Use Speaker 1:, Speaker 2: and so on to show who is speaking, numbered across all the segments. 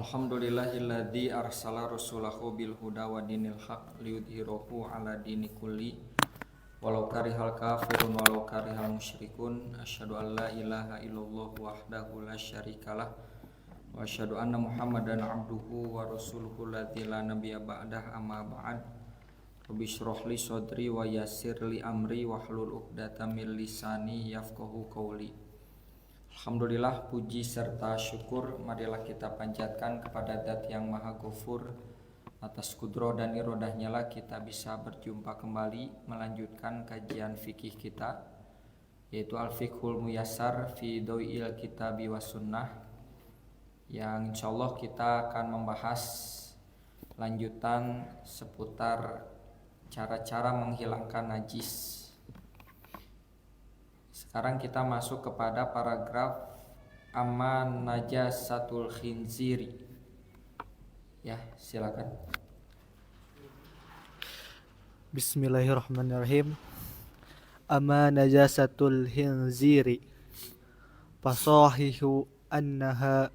Speaker 1: Alhamdulillahilladzi arsala rasulahu bil huda wa dinil haq liyudhhirahu ala dini kulli walau karihal kafirun walau karihal musyrikun. Asyhadu an la ilaha illallah wahdahu la syarikalah wa asyhadu anna muhammadan abduhu wa rasuluhu ladzi la nabiyya ba'dah, amma ba'd. Rabbi shrah li sadri wa yassir li amri wahlul 'uqdatam min lisani yafqahu qawli. Alhamdulillah, puji serta syukur marilah kita panjatkan kepada Zat yang Maha Ghafur. Atas kudroh dan irodahnya lah kita bisa berjumpa kembali melanjutkan kajian fikih kita, yaitu Al-Fiqhul Muyassar fi Dhaw'il Kitabi was Sunnah, yang insyaallah kita akan membahas lanjutan seputar cara-cara menghilangkan najis. Sekarang kita masuk kepada paragraf amma najasatul khinziri. Ya, silakan.
Speaker 2: Bismillahirrahmanirrahim. Amma najasatul khinziri fasahihu annaha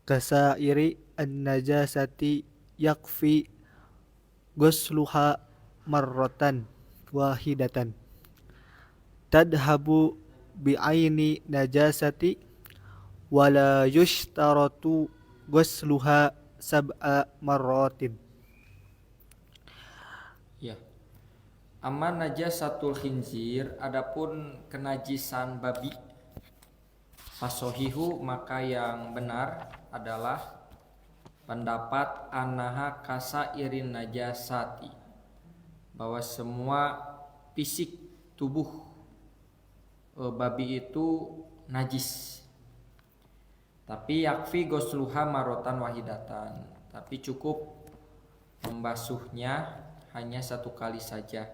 Speaker 2: kasairi an-najasati yakfi ghusluha marratan wahidatan tadhabu bi'aini najasati wala yushtaratu ghusluha sab'a marratin.
Speaker 1: Ya. Amma najasatul khinzir, adapun kenajisan babi, fasohihu, maka yang benar adalah pendapat annaha kasairin najasati, bahwa semua fisik tubuh babi itu najis. Tapi yakfi ghusluha marotan wahidatan, tapi cukup membasuhnya hanya satu kali saja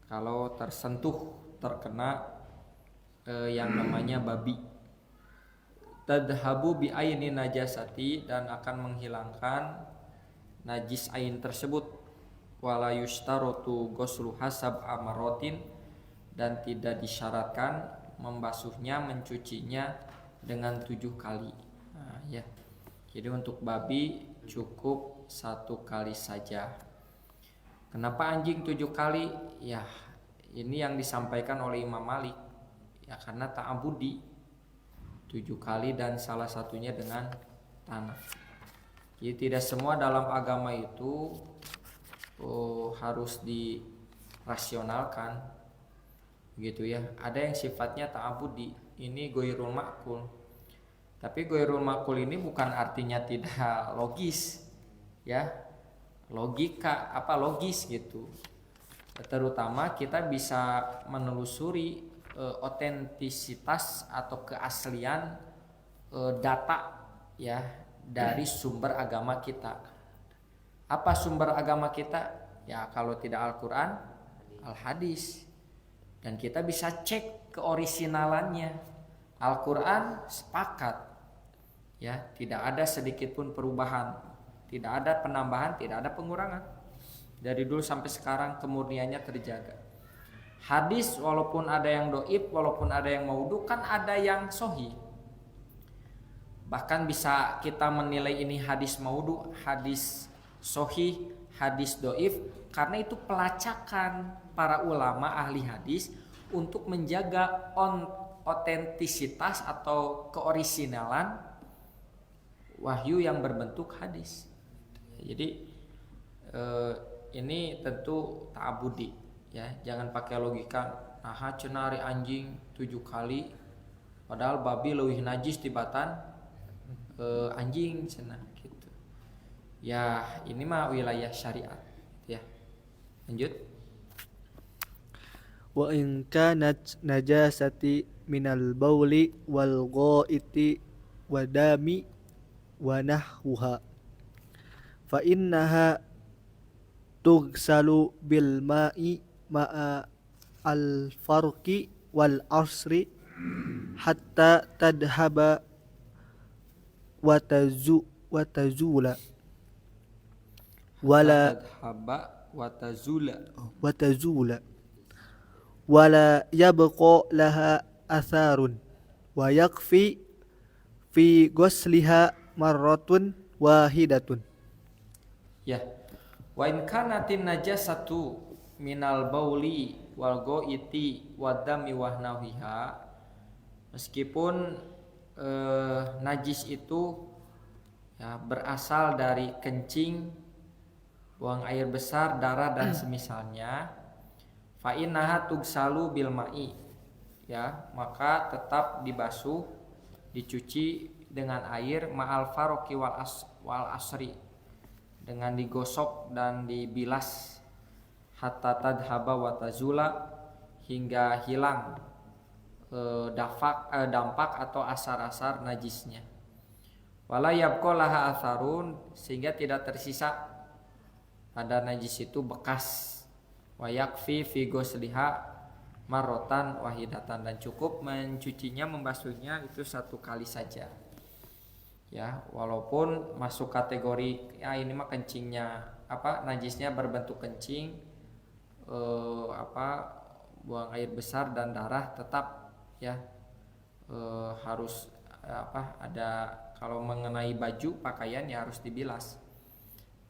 Speaker 1: kalau tersentuh, terkena yang namanya babi. Tadhabu bi aini najasati, dan akan menghilangkan najis ain tersebut. Wala yushtaratu ghusluha sab'a marotin, dan tidak disyaratkan membasuhnya, mencucinya dengan 7 kali. Nah, ya. Jadi untuk babi cukup 1 kali saja. Kenapa anjing 7 kali? Ya, ini yang disampaikan oleh Imam Malik. Ya, karena ta'abudi 7 kali, dan salah satunya dengan tanah. Jadi tidak semua dalam agama itu harus dirasionalkan, gitu ya. Ada yang sifatnya ta'abudi, ini ghairul ma'qul. Tapi ghairul ma'qul ini bukan artinya tidak logis, ya. Logika apa logis gitu. Terutama kita bisa menelusuri otentisitas atau keaslian data, ya, dari sumber agama kita. Apa sumber agama kita? Ya, kalau tidak Al-Qur'an, Al-Hadis. Dan kita bisa cek keorisinalannya. Al-Qur'an sepakat, ya, tidak ada sedikit pun perubahan, tidak ada penambahan, tidak ada pengurangan. Dari dulu sampai sekarang kemurniannya terjaga. Hadis walaupun ada yang doib, walaupun ada yang maudhu, kan ada yang sahih. Bahkan bisa kita menilai ini hadis maudhu, hadis sahih, hadis doib, karena itu pelacakan para ulama ahli hadis untuk menjaga otentisitas atau keorisinalan wahyu yang berbentuk hadis. Jadi ini tentu ta'abudi, ya, jangan pakai logika. Nah, cenari anjing 7 kali, padahal babi leuwih najis tibatan anjing cenah gitu. Ya, ini mah wilayah syariat, ya. Lanjut.
Speaker 2: Wa in kanat najasati minal bauli wal ghaiti wa dami wa nahwuha fa innaha tughsalu bil ma'i ma'a al farqi wal asri hatta tadhaba wa tazula wala
Speaker 1: tadhaba wa tazula
Speaker 2: wala yabqa laha atharun wa yakfi fi ghusliha marratun wahidatun.
Speaker 1: Ya. Wa in kanatin najasatu minal bauli wal goiti wadami wahnauhiha, meskipun najis itu ya berasal dari kencing, buang air besar, darah dan semisalnya, fa innaha tugsalu bil ma'i, ya maka tetap dibasuh, dicuci dengan air, ma'al faroqi wal asri, dengan digosok dan dibilas, hatta tadhaba wa tazula, hingga hilang dampak atau asar-asar najisnya. Wala yabqa laha atharun, sehingga tidak tersisa pada najis itu bekas. Wa yakfi fi ghusliha marrotan wahidatan, dan cukup mencucinya, membasuhnya itu satu kali saja. Ya, walaupun masuk kategori ya ini mah kencingnya najisnya berbentuk kencing, buang air besar dan darah, tetap ya harus ada, kalau mengenai baju pakaian ya harus dibilas,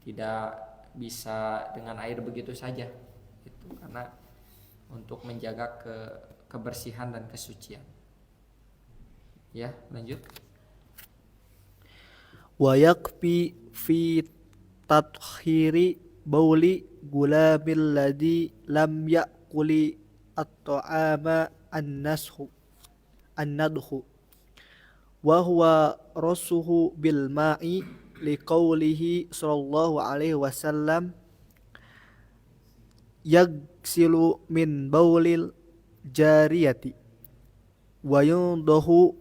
Speaker 1: tidak bisa dengan air begitu saja itu, karena untuk menjaga kebersihan dan kesucian. Ya, lanjut.
Speaker 2: Wa yakfi fi tathhiri bauli gulamil ladzi lam ya'kuli at-ta'ama an-nadhu wa huwa rasuhu bil ma'i liqaulihi sallallahu alaihi wasallam yagsilu min baulil jariyati wa yandahu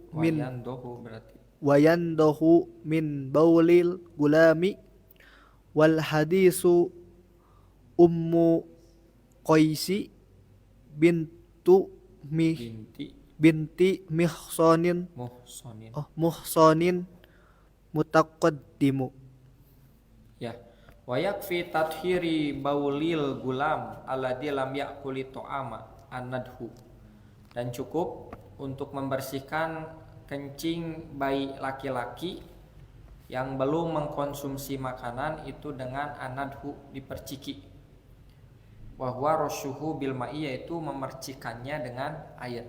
Speaker 2: min baulil gulami. Wal hadisu ummu qaisi binti muhsanin mutaqaddimu.
Speaker 1: Ya. Wa yakfi tathhiri baulil gulam alladzi lam ya'kuli ta'ama an-nadhu, dan cukup untuk membersihkan kencing bayi laki-laki yang belum mengkonsumsi makanan itu dengan an-nadhu, diperciki. Wa huwa rasyuhu bil ma'i, yaitu memercikannya dengan air.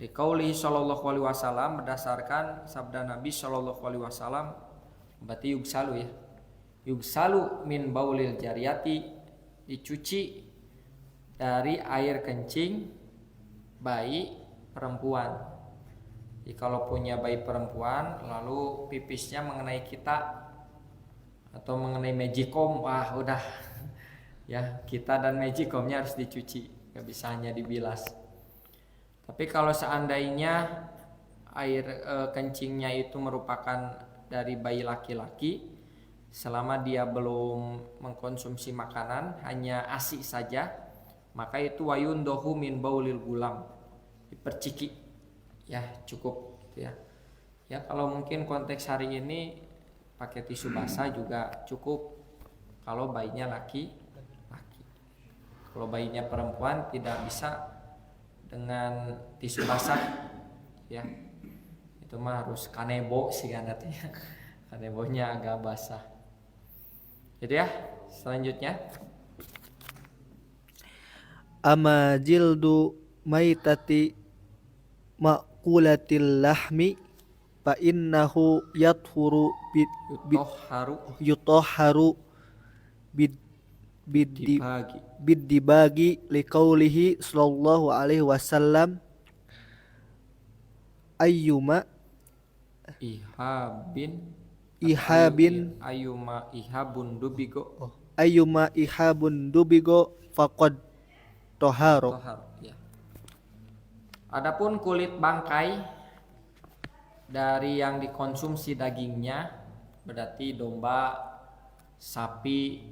Speaker 1: Di qauli sallallahu alaihi wasallam, berdasarkan sabda Nabi sallallahu alaihi wasallam, berarti yugsalu ya. Yugsalu min baulil jariyati, dicuci dari air kencing bayi perempuan. Jadi kalau punya bayi perempuan lalu pipisnya mengenai kita atau mengenai magicom, wah udah ya, kita dan magicomnya harus dicuci, nggak bisa hanya dibilas. Tapi kalau seandainya air kencingnya itu merupakan dari bayi laki-laki, selama dia belum mengkonsumsi makanan, hanya ASI saja, maka itu wayundohu min baulil gulam, diperciki. Ya cukup ya. Ya kalau mungkin konteks hari ini pakai tisu basah juga cukup kalau bayinya laki. Kalau bayinya perempuan tidak bisa dengan tisu basah ya. Itu mah harus kanebo sih kanatnya. Kanebonya agak basah. Jadi ya, selanjutnya
Speaker 2: Ama jildu maitati maqulatil lahmi fa innahu yutahharu bid-dibagi liqaulihi sallallahu alaihi wasallam ayyuma ihabun dubigo faqad toharo.
Speaker 1: Ya. Adapun kulit bangkai dari yang dikonsumsi dagingnya, berarti domba, sapi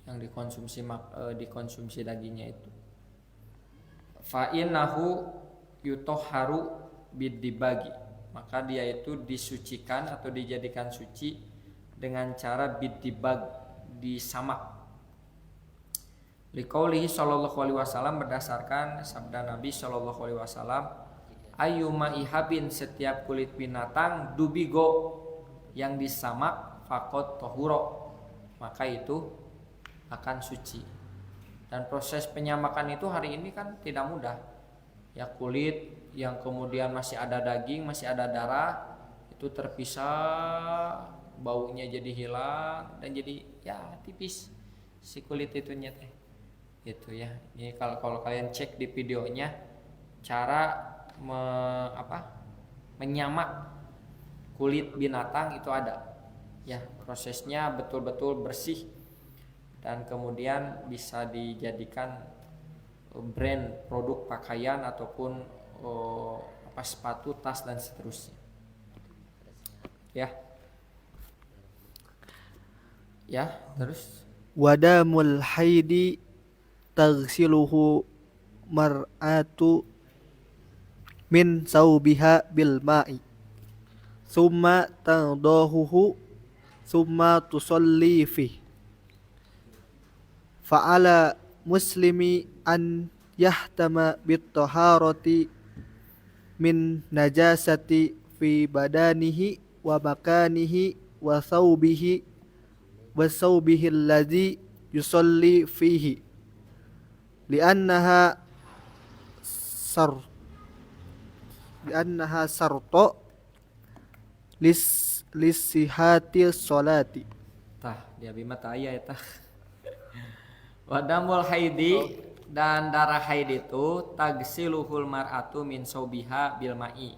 Speaker 1: yang dikonsumsi dagingnya itu, fa innahu yutoharu bid-dibagi, maka dia itu disucikan atau dijadikan suci dengan cara bid-dibag, disamak. Liqaulihi sallallahu alaihi wasallam, berdasarkan sabda Nabi sallallahu alaihi wasallam, ayyuma ihabin, setiap kulit binatang, dubigo yang disamak faqad tahuro, maka itu akan suci. Dan proses penyamakan itu hari ini kan tidak mudah. Ya, kulit yang kemudian masih ada daging, masih ada darah itu terpisah, baunya jadi hilang dan jadi ya tipis si kulit itunya teh. Itu ya. Ini kalau kalian cek di videonya cara menyamak kulit binatang itu ada. Ya, prosesnya betul-betul bersih dan kemudian bisa dijadikan brand produk pakaian ataupun sepatu, tas dan seterusnya. Ya, terus
Speaker 2: Wadamul haidi taghsiluhu mar'atu min saubiha bil ma'i summa tadahuhu summa tusalli fi fa'ala muslimi an yahtama bit taharati min najasati fi badanihi wa makanihi wa thawbihi alladhi yusalli fihi li'annaha sar li'annaha sarto lisihati sholati.
Speaker 1: tah dia bimata aya eta. Wadamul haidi, dan darah haid itu tagsiluhul mar'atu min saubiha bil ma'i.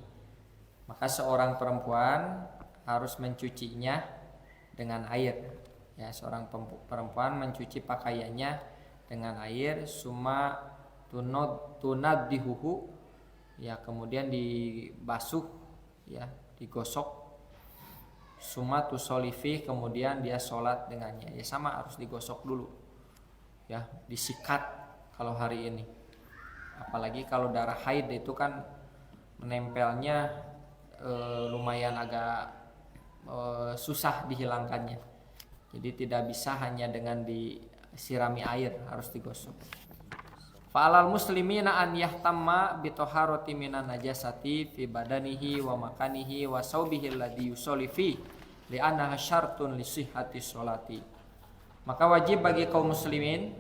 Speaker 1: Maka seorang perempuan harus mencucinya dengan air. Ya, seorang perempuan mencuci pakaiannya dengan air, summa tunaddihuhu, ya kemudian dibasuh, ya digosok, summa tusolifi, kemudian dia sholat dengannya. Ya sama, harus digosok dulu, ya disikat kalau hari ini. Apalagi kalau darah haid itu kan menempelnya lumayan agak susah dihilangkannya. Jadi tidak bisa hanya dengan disirami air, harus digosok. Fa'alal muslimina an yahtamma bi taharati minan najasati fi badanihi wa makanihi wa saubihi alladhi yusolli fi li'annaha syartun li sihhati sholati. Maka wajib bagi kaum muslimin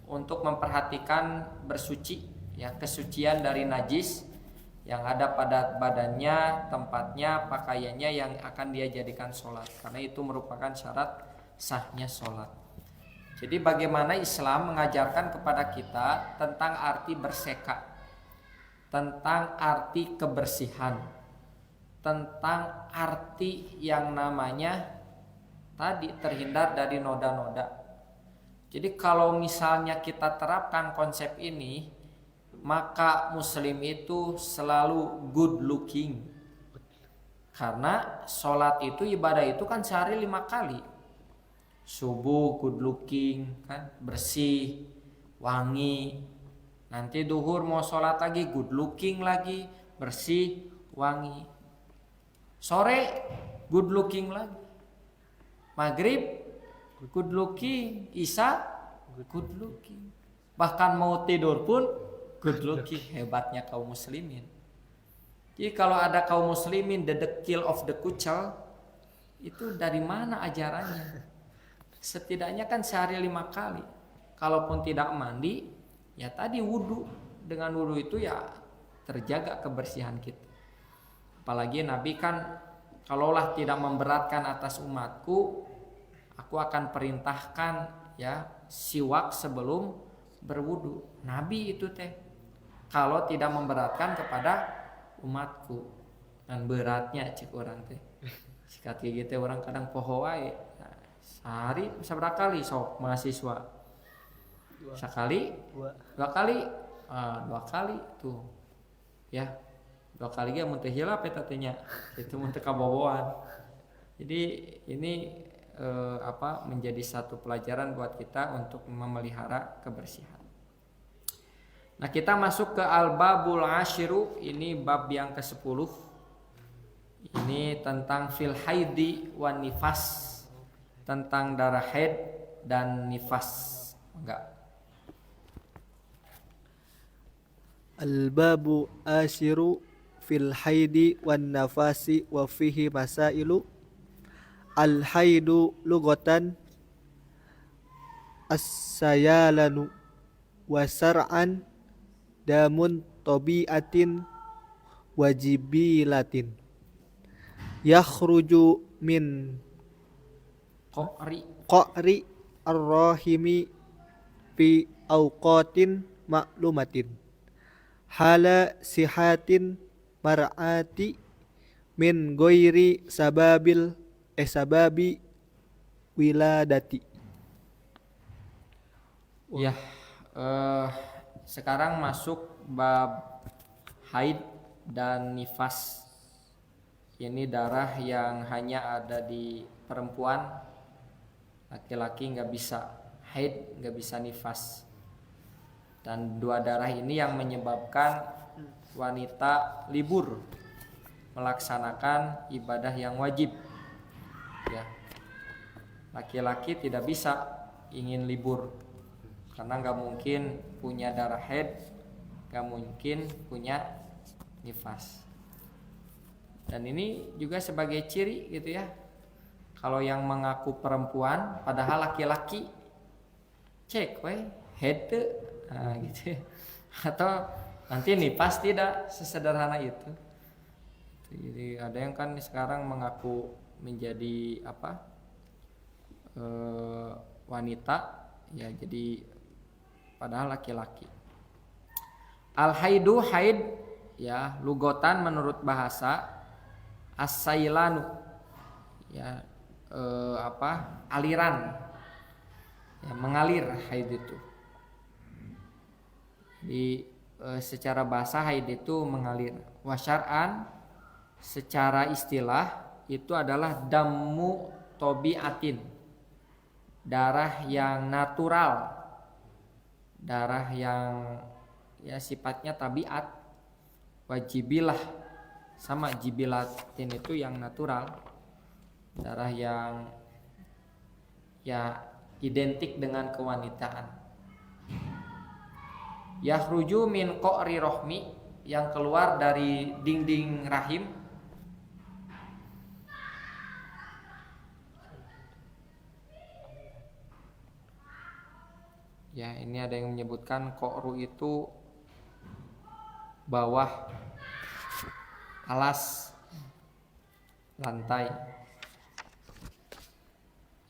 Speaker 1: untuk memperhatikan bersuci, ya kesucian dari najis yang ada pada badannya, tempatnya, pakaiannya yang akan dia jadikan sholat, karena itu merupakan syarat sahnya sholat. Jadi bagaimana Islam mengajarkan kepada kita tentang arti berseka, tentang arti kebersihan, tentang arti yang namanya tadi terhindar dari noda-noda. Jadi kalau misalnya kita terapkan konsep ini, maka muslim itu selalu good looking. Karena sholat itu, ibadah itu kan sehari 5 kali. Subuh good looking, kan bersih, wangi. Nanti duhur mau sholat lagi good looking lagi, bersih, wangi. Sore good looking lagi. Maghrib good looking, isya good looking. Bahkan mau tidur pun good looking. Hebatnya kaum muslimin. Jadi kalau ada kaum muslimin the kill of the kucel, itu dari mana ajarannya? Setidaknya kan sehari 5 kali. Kalaupun tidak mandi, ya tadi wudu. Dengan wudu itu ya terjaga kebersihan kita. Apalagi Nabi kan, kalaulah tidak memberatkan atas umatku, aku akan perintahkan ya siwak sebelum berwudu. Nabi itu teh kalau tidak memberatkan kepada umatku. Dan beratnya cek orang teh. Sikat gigi teh orang kadang poho wae. Sehari seberapa kali sok mahasiswa? Sekali, 2 kali, 2 kali tuh, ya 2 kali ge mun teh hilap eta teh nya, itu mun teh kaboboan. Jadi ini menjadi satu pelajaran buat kita untuk memelihara kebersihan. Nah, kita masuk ke al-babul ashiru, ini bab yang ke-10. Ini tentang fil haidi wan nifas, tentang darah haid dan nifas. Enggak.
Speaker 2: Al-babu ashiru fil haidi wan nafasi wa fihi masailu. Al-haidu lugatan as-sayalanu wa sar'an damun tabi'atin wajibilatin yakhruju min
Speaker 1: Qori.
Speaker 2: qa'ri ar-rahimi fi awqatin ma'lumatin hala sihatin mar'ati min ghairi sababi wiladati.
Speaker 1: Ya, sekarang masuk bab haid dan nifas. Ini darah yang hanya ada di perempuan, laki-laki nggak bisa haid, nggak bisa nifas. Dan dua darah ini yang menyebabkan wanita libur melaksanakan ibadah yang wajib. Ya, laki-laki tidak bisa ingin libur karena nggak mungkin punya darah haid, nggak mungkin punya nifas. Dan ini juga sebagai ciri gitu ya. Kalau yang mengaku perempuan padahal laki-laki, cek we haid teu, nah, gitu. Atau nanti nifas tidak, sesederhana itu. Jadi ada yang kan sekarang mengaku menjadi wanita ya, jadi padahal laki-laki. Al-haidu haid ya, lugotan menurut bahasa as-sailanu ya, aliran ya, mengalir haid itu. Jadi secara bahasa haid itu mengalir. Wa syar'an secara istilah itu adalah damu tobiatin, darah yang natural, darah yang ya sifatnya tabiat. Wajibilah sama jibilatin itu yang natural, darah yang ya identik dengan kewanitaan. Yakhruju min qa'ri rohmi, yang keluar dari dinding rahim. Ya, ini ada yang menyebutkan qa'ru itu bawah alas lantai.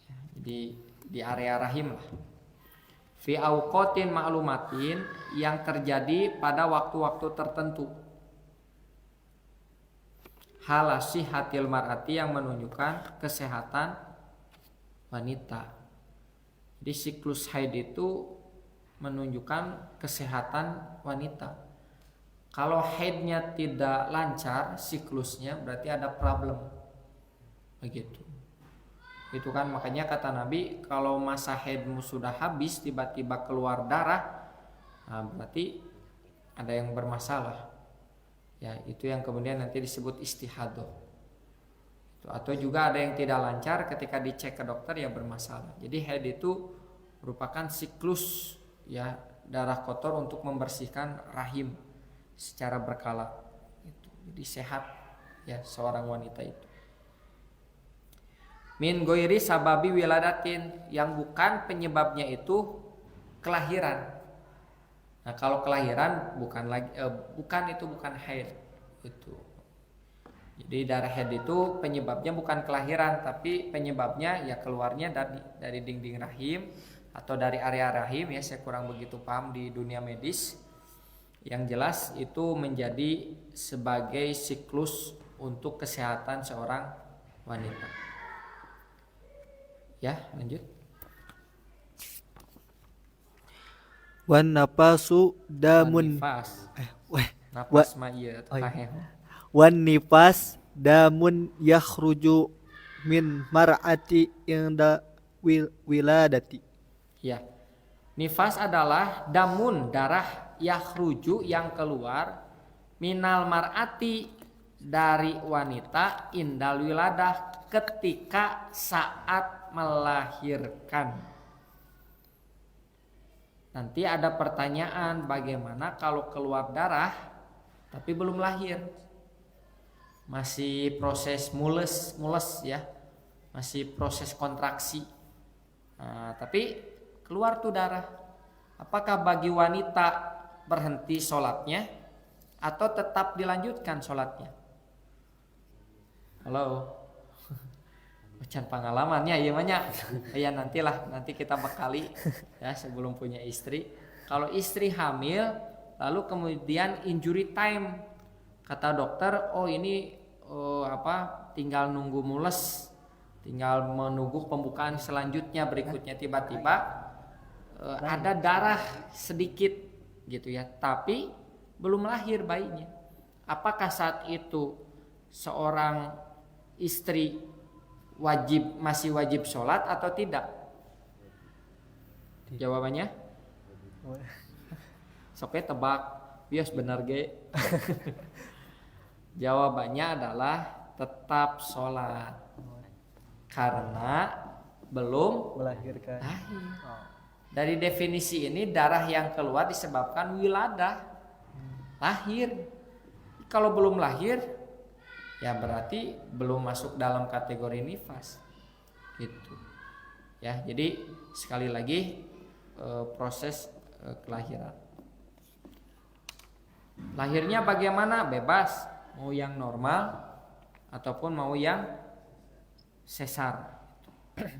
Speaker 1: Ya, jadi di area rahim lah. Fi auqatin ma'lumatin, yang terjadi pada waktu-waktu tertentu. Halasihatil mar'ati, yang menunjukkan kesehatan wanita. Jadi siklus haid itu menunjukkan kesehatan wanita. Kalau haidnya tidak lancar siklusnya, berarti ada problem. Begitu. Itu kan makanya kata Nabi, kalau masa haidmu sudah habis tiba-tiba keluar darah, nah berarti ada yang bermasalah. Ya, itu yang kemudian nanti disebut istihadah. Atau juga ada yang tidak lancar, ketika dicek ke dokter ya bermasalah. Jadi haid itu merupakan siklus ya, darah kotor untuk membersihkan rahim secara berkala. Jadi sehat ya seorang wanita itu. Min goiri sababi wiladatin, yang bukan penyebabnya itu kelahiran. Nah, kalau kelahiran bukan haid itu. Jadi darah haid itu penyebabnya bukan kelahiran, tapi penyebabnya ya keluarnya dari dinding rahim atau dari area rahim ya, saya kurang begitu paham di dunia medis. Yang jelas itu menjadi sebagai siklus untuk kesehatan seorang wanita. Ya, lanjut.
Speaker 2: Wan napasu damun
Speaker 1: Nafas ma'iyah
Speaker 2: wan nifas damun yakhruju min mar'ati inda wiladati.
Speaker 1: Ya. Nifas adalah damun, darah, yakhruju, yang keluar, minal mar'ati, dari wanita, indal wiladah, ketika saat melahirkan. Nanti ada pertanyaan, bagaimana kalau keluar darah tapi belum lahir, masih proses mules ya, masih proses kontraksi. Nah, tapi keluar tuh darah. Apakah bagi wanita berhenti sholatnya atau tetap dilanjutkan sholatnya? Halo, macam pengalamannya iya banyak. Ya nanti kita bekali ya sebelum punya istri. Kalau istri hamil lalu kemudian injury time, kata dokter, oh ini tinggal nunggu mules, tinggal menunggu pembukaan selanjutnya berikutnya, tiba-tiba ada darah sedikit gitu ya, tapi belum lahir bayinya. Apakah saat itu seorang istri masih wajib sholat atau tidak? Jawabannya soknya tebak bias benar ge. Jawabannya adalah tetap sholat karena belum
Speaker 2: melahirkan.
Speaker 1: lahir. Dari definisi ini darah yang keluar disebabkan wiladah, lahir. Kalau belum lahir ya berarti belum masuk dalam kategori nifas gitu ya. Jadi sekali lagi proses kelahiran, lahirnya bagaimana? Bebas, mau yang normal ataupun mau yang sesar,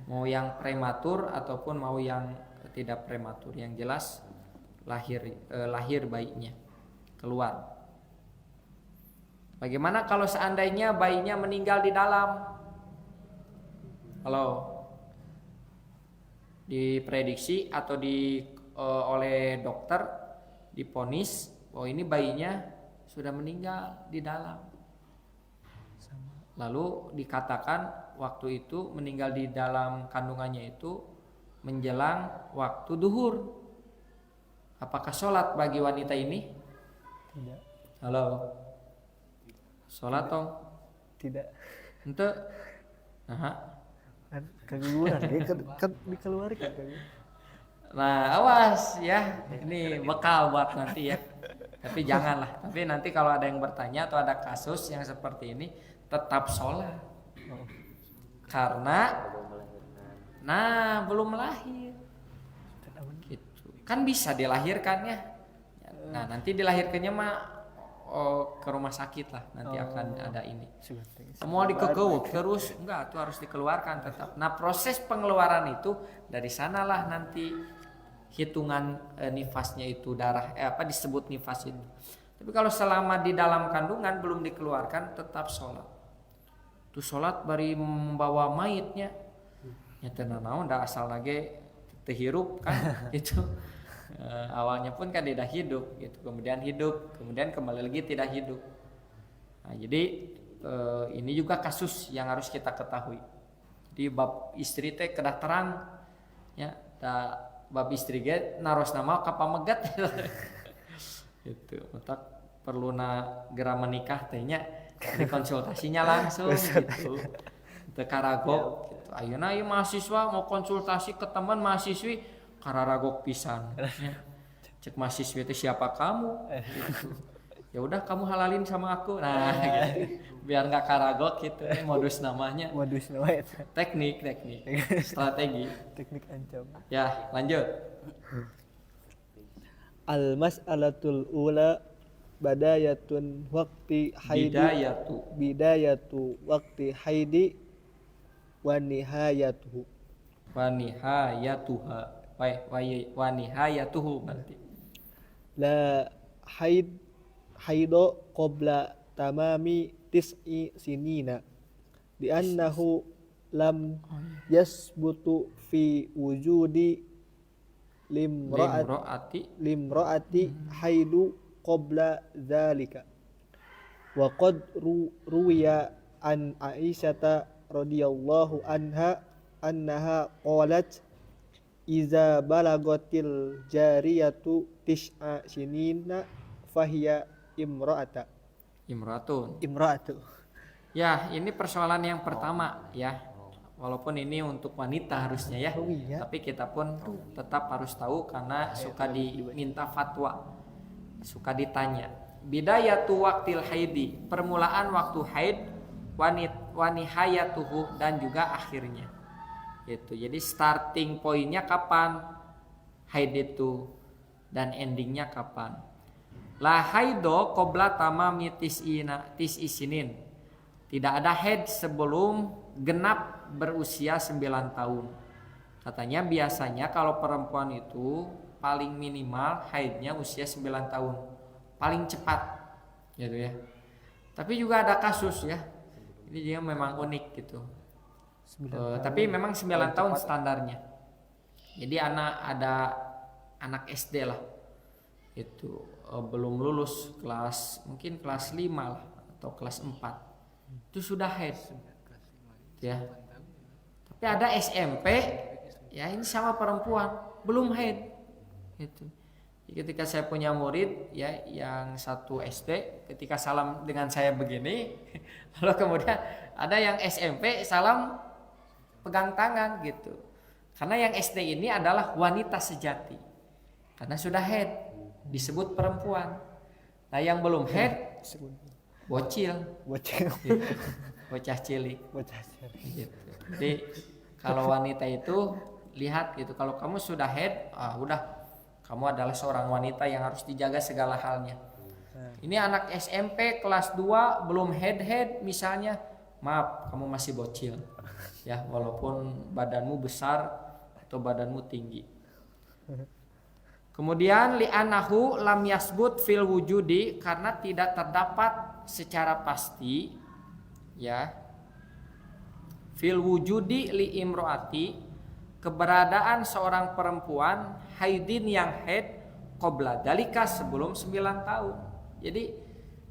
Speaker 1: mau yang prematur ataupun mau yang tidak prematur. Yang jelas lahir bayinya keluar. Bagaimana kalau seandainya bayinya meninggal di dalam? Kalau diprediksi atau oleh dokter diponis bahwa ini bayinya sudah meninggal di dalam, lalu dikatakan waktu itu meninggal di dalam kandungannya itu menjelang waktu duhur, apakah sholat bagi wanita ini?
Speaker 2: Tidak.
Speaker 1: Halo, sholat toh?
Speaker 2: Tidak.
Speaker 1: Ente, nah,
Speaker 2: Kan keguguran kan dikeluarkan kan.
Speaker 1: nah awas ya, ini bekal buat nanti ya. Tapi janganlah. Tapi nanti kalau ada yang bertanya atau ada kasus yang seperti ini, tetap sholat. Karena belum lahir. Gitu. Kan bisa dilahirkannya. Nah nanti dilahirkannya mah ke rumah sakit lah. Nanti akan ada ini. Semua dikekewuk terus, enggak, itu harus dikeluarkan tetap. Nah proses pengeluaran itu dari sanalah nanti hitungan nifasnya itu darah disebut nifas itu. Tapi kalau selama di dalam kandungan belum dikeluarkan tetap sholat. Tuh sholat bari membawa mayitnya. Nyata naon dah asal lagi terhirup kan itu. Awalnya pun kan tidak hidup gitu, kemudian hidup, kemudian kembali lagi tidak hidup. Nah, jadi ini juga kasus yang harus kita ketahui. Jadi bab istri teh kedah terang ya, bab istri ge naros nama ka pamegat gitu. Otak perlu gera menikah tehnya dikonsultasinya langsung gitu. Teu karagok gitu. Ayeuna ieu mahasiswa mau konsultasi ke teman mahasiswi kararagok pisan. Cek mahasiswa itu siapa kamu? Gitu. Ya udah kamu halalin sama aku. Nah, gitu. Biar nggak karagok gitu. Modus namanya.
Speaker 2: Modus namanya.
Speaker 1: Teknik, strategi.
Speaker 2: Teknik ancam.
Speaker 1: Ya, lanjut.
Speaker 2: Al-mas'alatul ula badayatun waqti haidi bidayatu waqti haidi wa nihayatuhu.
Speaker 1: Wa nihayatuhu berarti.
Speaker 2: La haido qabla tamami tis'i sinina li'annahu lam yasbutu fi wujudi limra'ati haidu qabla dzalika wa qad ruwiya an Aisyata radhiyallahu anha annaha qalat iza balagatil jariyatu tis'a sinina fahiya imra'atu. Ya, ini persoalan yang pertama ya. Walaupun ini untuk wanita harusnya ya. Tapi kita pun tetap harus tahu karena suka diminta fatwa. Suka ditanya. Bidayatu waqtil haidi, permulaan waktu haid wa nihayatuhu, dan juga akhirnya. Gitu. Jadi starting pointnya kapan haid itu dan endingnya kapan. La haido qabla tamami tis'isinin. Tidak ada haid sebelum genap berusia 9 tahun. Katanya biasanya kalau perempuan itu paling minimal haidnya usia 9 tahun. Paling cepat. Gitu ya. Tapi juga ada kasus ya. Ini dia memang unik gitu. Tapi memang 9 tahun standarnya. Jadi ada anak SD lah. Itu belum lulus mungkin kelas 5 lah atau kelas 4. Itu sudah haid. Ya. Tapi ada SMP ya ini sama perempuan belum haid. Gitu. Ketika saya punya murid ya yang satu SD, ketika salam dengan saya begini, lalu kemudian ada yang SMP salam pegang tangan gitu. Karena yang SD ini adalah wanita sejati. Karena sudah haid, disebut perempuan. Nah, yang belum haid bocil. Gitu. Bocah cilik. Gitu. Jadi kalau wanita itu lihat gitu, kalau kamu sudah haid, udah kamu adalah seorang wanita yang harus dijaga segala halnya. Ini anak SMP kelas 2 belum head misalnya, maaf kamu masih bocil. Ya, walaupun badanmu besar atau badanmu tinggi. Kemudian li'anahu lam yasbut fil wujudi, karena tidak terdapat secara pasti ya fil wujudi li imroati, keberadaan seorang perempuan haidin yang haid qabla dalika sebelum 9 tahun. Jadi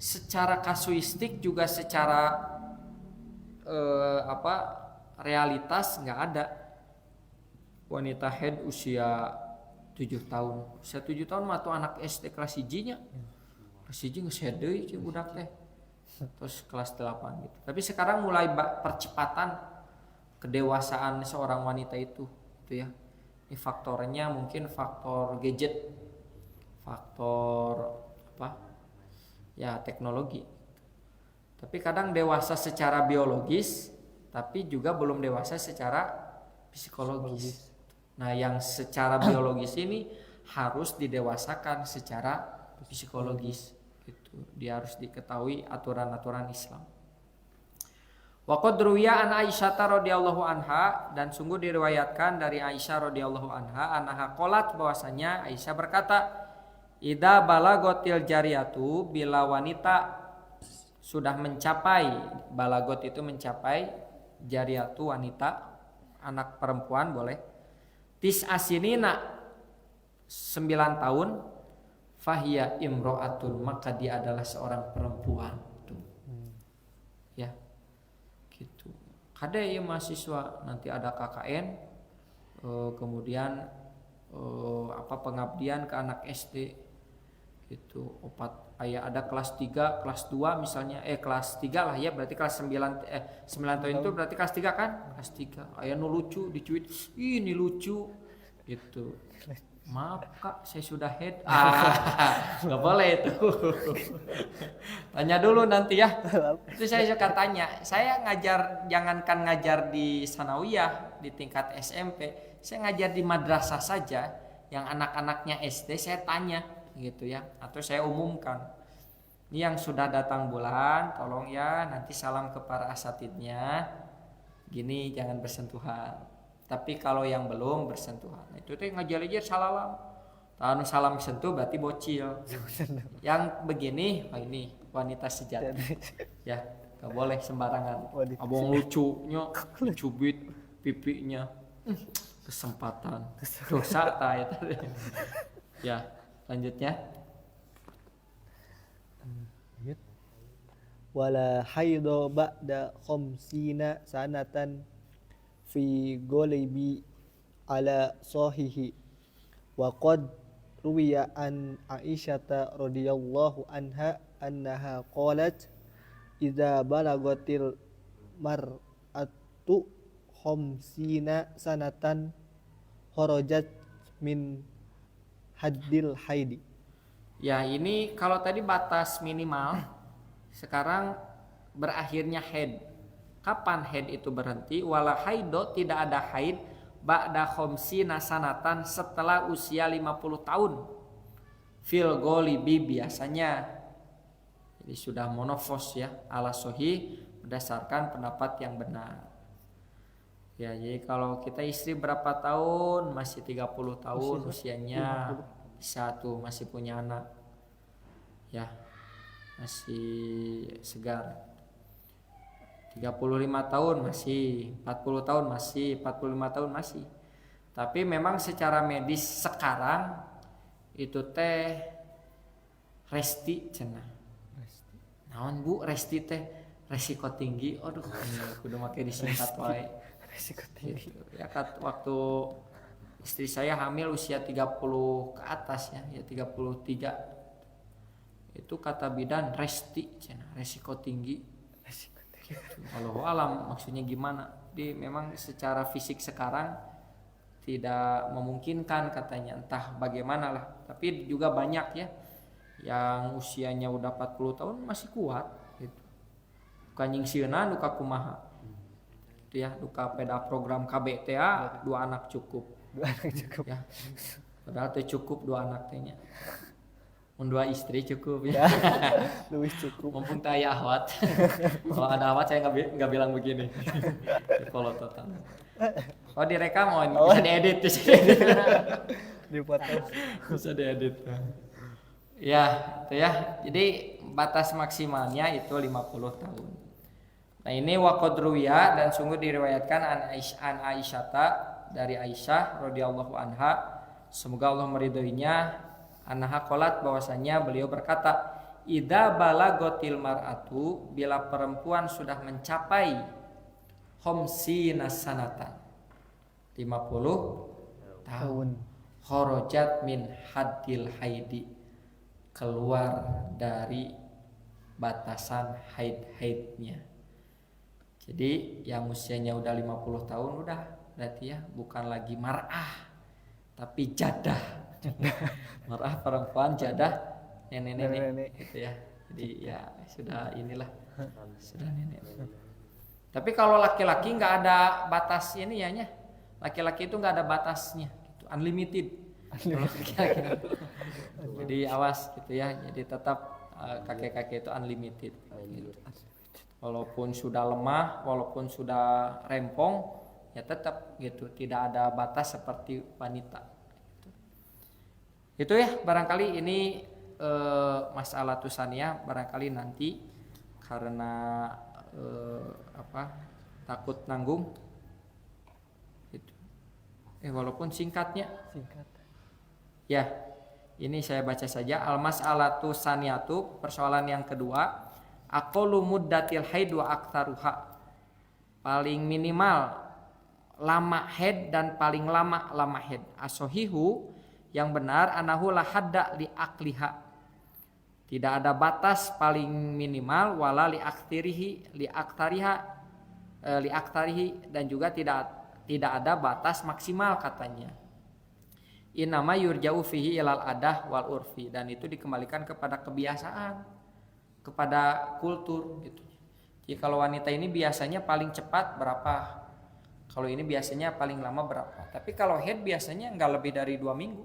Speaker 2: secara kasuistik juga secara realitas nggak ada wanita haid usia 7 tahun. Usia 7 tahun mah tuh anak SD kelas 1-nya. Kelas 1 geus haid deui cing budak teh. Terus kelas 8 gitu. Tapi sekarang mulai percepatan kedewasaan seorang wanita itu ya. Ini faktornya mungkin faktor gadget, faktor ya teknologi. Tapi kadang dewasa secara biologis, tapi juga belum dewasa secara psikologis. Nah, yang secara biologis ini harus didewasakan secara psikologis. Gitu. Dia harus diketahui aturan-aturan Islam. Wa qad ruwiya an Aisyah radhiyallahu anha, dan sungguh diriwayatkan dari Aisyah radhiyallahu anha anha qalat, bahwasanya Aisyah berkata, idza balagotil jariyatu, bila wanita sudah mencapai, balagot itu mencapai, jariyatu wanita, anak perempuan boleh, tis'asinina 9 tahun, fahiya imro'atun, maka dia adalah seorang perempuan. Ya. Gitu. Kada ya mahasiswa nanti ada KKN, kemudian pengabdian ke anak SD gitu. Ada kelas 3, kelas 2 misalnya, kelas 3 lah ya, berarti kelas 9 tahun itu berarti kelas 3 kan? Kelas 3. Aya nu lucu dicuit, ini lucu gitu. Maaf Kak, saya sudah head. Nggak boleh itu. Tanya dulu nanti ya. Itu saya suka tanya. Saya ngajar, jangankan ngajar di sanawiyah di tingkat SMP, saya ngajar di madrasah saja. Yang anak-anaknya SD saya tanya gitu ya, atau saya umumkan. Ini yang sudah datang bulan, tolong ya nanti salam ke para asatidnya. Gini, jangan bersentuhan. Tapi kalau yang belum bersentuhan, itu teh ngajar-ngajar salalam. Tahun salam sentuh berarti bocil. Yang begini, ini wanita sejati. Ya, gak boleh sembarangan. Abang lucunya, dicubit pipinya. Kesempatan. Dosa ta eta. Ya, lanjutnya.
Speaker 3: Wala haidha ba'da khamsina sanatan fi ghalibi ala sahihi, wa qad ruwiya an Aisyata radhiyallahu anha annaha qalat idza balagatil mar'atu khamsina sanatan kharajat min haddil haidi.
Speaker 2: Ya, ini kalau tadi batas minimal, sekarang berakhirnya haid. Kapan haid itu berhenti? Wala haido, tidak ada haid ba'da khamsina sanatan, setelah usia 50 tahun. Fil ghalibi, biasanya. Jadi sudah monofos ya, ala sahih, berdasarkan pendapat yang benar. Ya, jadi kalau kita istri berapa tahun, masih 30 tahun usianya, bisa tuh masih punya anak. Ya, masih segar. 35 tahun masih, 40 tahun masih, 45 tahun masih. Tapi memang secara medis sekarang itu teh resti cenah. Naon Bu, resti teh resiko tinggi. Aduh, kudu make disingkat wae.
Speaker 3: Resiko tinggi.
Speaker 2: Gitu. Ya waktu istri saya hamil usia 30 ke atas ya 33. Itu kata bidan resti cenah, resiko tinggi. Walau alam maksudnya gimana? Jadi memang secara fisik sekarang tidak memungkinkan katanya, entah bagaimana lah. Tapi juga banyak ya yang usianya udah 40 tahun masih kuat gitu. Bukan nyingsieunan duka kumaha. Itu ya, duka peda program KBTA 2 anak cukup.
Speaker 3: 2 anak cukup.
Speaker 2: Ya. Padahal teh cukup 2 anak tehnya. Mun 2 istri cukup ya.
Speaker 3: Luwih cukup.
Speaker 2: Mumpung taya ahwat. Kalau ada ahwat saya nggak bilang begini. Kalau total. Oh direkam, bisa diedit di sini.
Speaker 3: Dipotong.
Speaker 2: Bisa diedit. Ya, itu ya. Jadi batas maksimalnya itu 50 tahun. Nah, ini waqadruya, dan sungguh diriwayatkan an Aisyata, dari Aisyah radhiyallahu anha, semoga Allah meridhoinya, anha qalat, bahwasanya beliau berkata, idza balagotil mar'atu, bila perempuan sudah mencapai khamsina sanatan, 50 tahun, kharajat min haddil haidi, keluar dari batasan haid-haidnya. Jadi yang usianya udah 50 tahun udah berarti ya bukan lagi mar'ah tapi jadah. Mar'ah perempuan, jadah nenek-nenek gitu ya. Jadi ya sudah inilah, sudah nenek. Tapi kalau laki-laki nggak ada batas ini ya nya. Laki-laki itu nggak ada batasnya, gitu. Unlimited. Jadi awas gitu ya. Jadi tetap kakek-kakek itu unlimited. Gitu. Walaupun sudah lemah, walaupun sudah rempong, ya tetap gitu. Tidak ada batas seperti wanita. Itu ya, barangkali ini masalah tusannya barangkali nanti karena takut nanggung gitu. Walaupun singkat. Ya, ini saya baca saja. Al-mas'alatu saniyatu, persoalan yang kedua, aqallu muddatil haid wa aktsaruha, paling minimal lama haid dan paling lama haid. As-sahihu, yang benar, anahu la hadda li akliha, tidak ada batas paling minimal, wala li aktarihi, dan juga tidak ada batas maksimal katanya. Inama yurja'u fihi ilal adah wal urfi, dan itu dikembalikan kepada kebiasaan, kepada kultur gitu. Jadi kalau wanita ini biasanya paling cepat berapa, kalau ini biasanya paling lama berapa. Tapi kalau haid biasanya nggak lebih dari 2 minggu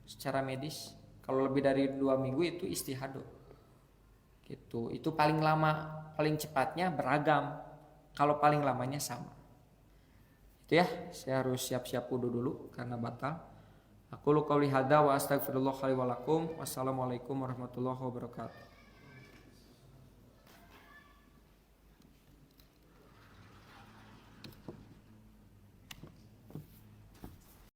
Speaker 2: secara medis. Kalau lebih dari 2 minggu itu istihado gitu. Itu paling lama, paling cepatnya beragam. Kalau paling lamanya sama. Itu ya, saya harus siap-siap wudu dulu karena batal. Aku qouli hadza wa astaghfirullah li wa lakum. Wassalamualaikum warahmatullahi wabarakatuh.